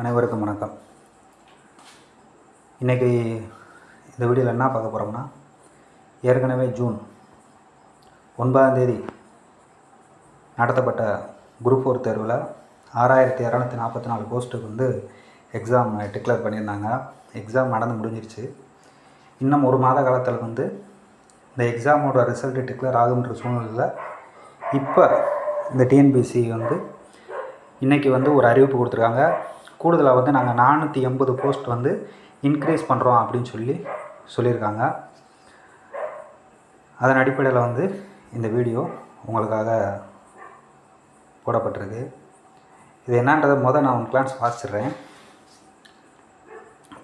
அனைவருக்கும் வணக்கம். இன்றைக்கி இந்த வீடியோவில் என்ன பார்க்க போகிறோம்னா, ஏற்கனவே ஜூன் 9 நடத்தப்பட்ட குரூப் 4 தேர்வில் 6244 போஸ்ட்டுக்கு எக்ஸாம் டிக்ளேர் பண்ணியிருந்தாங்க. எக்ஸாம் நடந்து முடிஞ்சிருச்சு. இன்னும் ஒரு மாத காலத்தில் இந்த எக்ஸாமோட ரிசல்ட்டு டிக்ளேர் ஆகுன்ற சூழ்நிலையில் இப்போ இந்த டிஎன்பிஎஸ்சி இன்றைக்கி ஒரு அறிவிப்பு கொடுத்துருக்காங்க. கூடுதலாக நாங்கள் 480 போஸ்ட் இன்க்ரீஸ் பண்ணுறோம் அப்படின்னு சொல்லியிருக்காங்க. அதன் அடிப்படையில் இந்த வீடியோ உங்களுக்காக போடப்பட்டிருக்கு. இது என்னன்றதை நான் கிளான்ஸ் வாசிச்சிடுறேன்.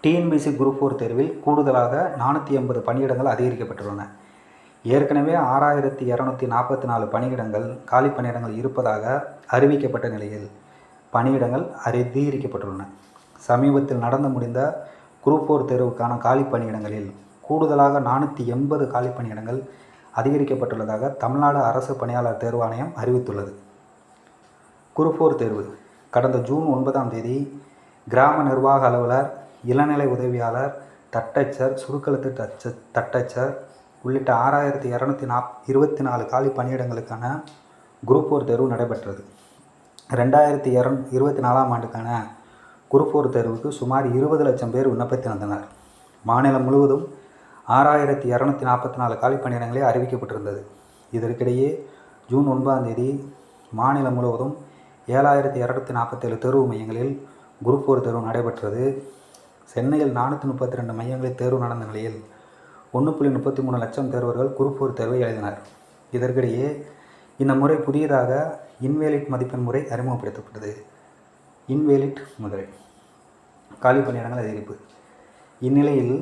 டிஎன்பிஎஸ்சி குரூப் 4 தேர்வில் கூடுதலாக 480 பணியிடங்கள் அதிகரிக்கப்பட்டுள்ளன. ஏற்கனவே 6244 பணியிடங்கள் காலி பணியிடங்கள் இருப்பதாக அறிவிக்கப்பட்ட நிலையில் பணியிடங்கள் அதிகரிக்கப்பட்டுள்ளன. சமீபத்தில் நடந்து முடிந்த குரூப் 4 தேர்வுக்கான காலி பணியிடங்களில் கூடுதலாக 480 காலி பணியிடங்கள் அதிகரிக்கப்பட்டுள்ளதாக தமிழ்நாடு அரசு பணியாளர் தேர்வாணையம் அறிவித்துள்ளது. குரூப் 4 தேர்வு கடந்த ஜூன் 9 கிராம நிர்வாக அலுவலர், இளநிலை உதவியாளர், தட்டச்சர், சுருக்கெழுத்து தட்டச்சர் உள்ளிட்ட 6224 காலி பணியிடங்களுக்கான குரூப் 4 தேர்வு நடைபெற்றது. 2024ஆம் ஆண்டுக்கான குரூப் 4 தேர்வுக்கு சுமார் 20 லட்சம் பேர் விண்ணப்பித்திருந்தனர். மாநிலம் முழுவதும் 6244 காலி பணியிடங்களே அறிவிக்கப்பட்டிருந்தது. இதற்கிடையே ஜூன் 9 மாநிலம் முழுவதும் 7247 தேர்வு மையங்களில் குரூப் 4 தேர்வு நடைபெற்றது. சென்னையில் 432 மையங்களில் தேர்வு நடந்த நிலையில் 1.33 லட்சம் தேர்வர்கள் குரூப் 4 தேர்வை எழுதினர். இதற்கிடையே இந்த முறை புதியதாக இன்வேலிட் மதிப்பெண் முறை அறிமுகப்படுத்தப்பட்டது. இன்வேலிட் முறை காலி பணியிடங்கள் அதிகரிப்பு. இந்நிலையில்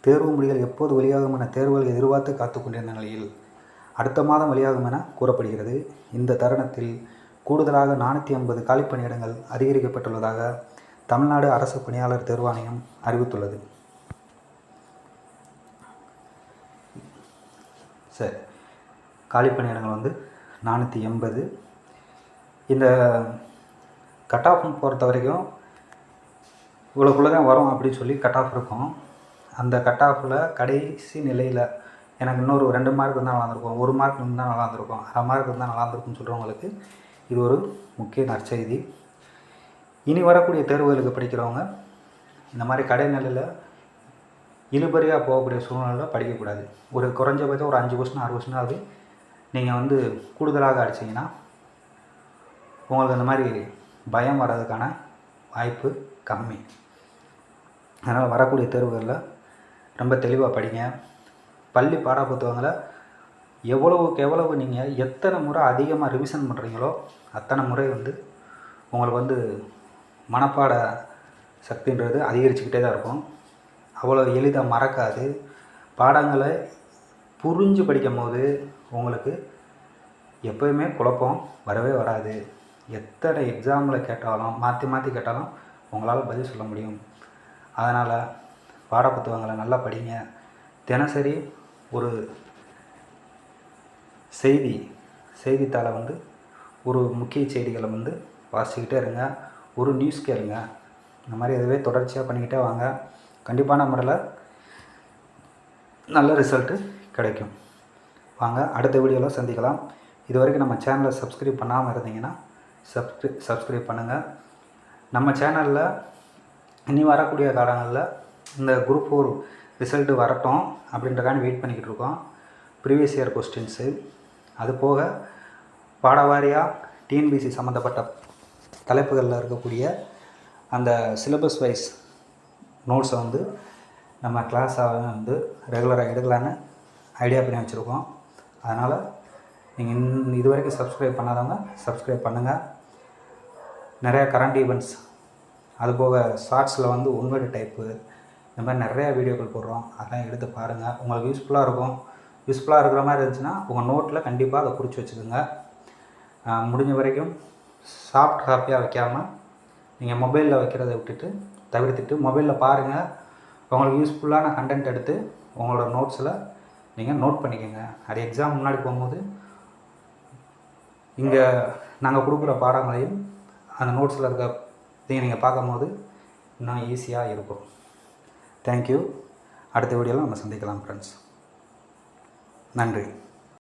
தேர்வு முடிவுகள் எப்போது வெளியாகும் என தேர்வுகள் எதிர்பார்த்து காத்து கொண்டிருந்த நிலையில் அடுத்த மாதம் வெளியாகும் என கூறப்படுகிறது. இந்த தருணத்தில் கூடுதலாக 480 காலி பணியிடங்கள் அதிகரிக்கப்பட்டுள்ளதாக தமிழ்நாடு அரசு பணியாளர் தேர்வாணையம் அறிவித்துள்ளது. சரி, காலி பணியிடங்கள் 480. இந்த கட் ஆஃப் பொறுத்த வரைக்கும் இவ்வளோக்குள்ளே தான் வரும் அப்படின்னு கட் ஆஃப் இருக்கும். அந்த கட் ஆஃபில் கடைசி நிலையில் எனக்கு இன்னொரு 2 மார்க் இருந்தால் நல்லாயிருக்கும், 1 மார்க் இருந்தால் நல்லாயிருக்கும், அரை மார்க் இருந்தால் நல்லாயிருக்கும்னு சொல்கிறவங்களுக்கு இது ஒரு முக்கிய நற்செய்தி. இனி வரக்கூடிய தேர்வுகளுக்கு படிக்கிறவங்க இந்த மாதிரி கடைநிலையில் இழுபறியாக போகக்கூடிய சூழ்நிலையில் படிக்கக்கூடாது. ஒரு குறைஞ்சபட்சம் ஒரு 5 கொஸ்டின் 6 கொஸ்டினாவது நீங்கள் கூடுதலாக அடிச்சிங்கன்னா உங்களுக்கு அந்த மாதிரி பயம் வர்றதுக்கான வாய்ப்பு கம்மி. அதனால் வரக்கூடிய தேர்வுகளில் ரொம்ப தெளிவாக படிங்க. பள்ளி பாடப்புத்தகங்களை எவ்வளவுக்கு எவ்வளவு நீங்கள் எத்தனை முறை அதிகமாக ரிவிஷன் பண்ணுறீங்களோ அத்தனை முறை உங்களுக்கு மனப்பாட சக்தின்றது அதிகரிச்சுக்கிட்டே தான் இருக்கும். அவ்வளோ எளிதாக மறக்காது. பாடங்களை புரிஞ்சு படிக்கும் போது உங்களுக்கு எப்போயுமே குழப்பம் வரவே வராது. எத்தனை எக்ஸாமில் கேட்டாலும் மாற்றி கேட்டாலும் உங்களால் பதில் சொல்ல முடியும். அதனால் பாடப்புத்தகங்களை நல்லா படிங்க. தினசரி ஒரு செய்தித்தாளை ஒரு முக்கிய செய்திகளை வாசிக்கிட்டே இருங்க. ஒரு நியூஸ் கேளுங்க. இந்த மாதிரி இதுவே தொடர்ச்சியாக பண்ணிக்கிட்டே வாங்க. கண்டிப்பான முறையில் நல்ல ரிசல்ட்டு கிடைக்கும். வாங்க அடுத்த வீடியோவில் சந்திக்கலாம். இது வரைக்கும் நம்ம சேனலை சப்ஸ்கிரைப் பண்ணாமல் இருந்தீங்கன்னா சப்ஸ்கிரைப் பண்ணுங்கள். நம்ம சேனலில் இனி வரக்கூடிய காலங்களில் இந்த குரூப் 4 ரிசல்ட்டு வரட்டும் அப்படின்றக்கான வெயிட் பண்ணிக்கிட்டு இருக்கோம். ப்ரீவியஸ் இயர் கொஸ்டின்ஸு, அது போக பாடவாரியாக டிஎன்பிஎஸ்சி சம்மந்தப்பட்ட தலைப்புகளில் இருக்கக்கூடிய அந்த சிலபஸ் வைஸ் நோட்ஸை நம்ம கிளாஸாக ரெகுலராக எடுக்கலான்னு ஐடியா பண்ணி வச்சுருக்கோம். அதனால் நீங்கள் இது வரைக்கும் சப்ஸ்கிரைப் பண்ணாதவங்க சப்ஸ்கிரைப் பண்ணுங்கள். நிறையா கரண்ட் ஈவெண்ட்ஸ், அதுபோக ஷார்ட்ஸில் ஒன்வேர்டு டைப்பு, இந்த மாதிரி நிறையா வீடியோக்கள் போடுறோம். அதெல்லாம் எடுத்து பாருங்கள். உங்களுக்கு யூஸ்ஃபுல்லாக இருக்கும். யூஸ்ஃபுல்லாக இருக்கிற மாதிரி இருந்துச்சுன்னா உங்கள் நோட்டில் கண்டிப்பாக அதை குறித்து வச்சுக்கோங்க. முடிஞ்ச வரைக்கும் சாஃப்ட் காப்பியாக வைக்காமல் நீங்கள் மொபைலில் வைக்கிறத தவிர்த்துட்டு மொபைலில் பாருங்கள். உங்களுக்கு யூஸ்ஃபுல்லான கண்டென்ட் எடுத்து உங்களோட நோட்ஸில் நீங்கள் நோட் பண்ணிக்கோங்க. அது எக்ஸாம் முன்னாடி போகும்போது இங்கே நாங்கள் கொடுக்குற பாடங்களையும் அந்த நோட்ஸில் இருக்க இதை நீங்கள் பார்க்கும்போது இன்னும் ஈஸியாக இருக்கும். தேங்க்யூ. அடுத்த வீடியோவில் நம்ம சந்திக்கலாம் ஃப்ரெண்ட்ஸ். நன்றி.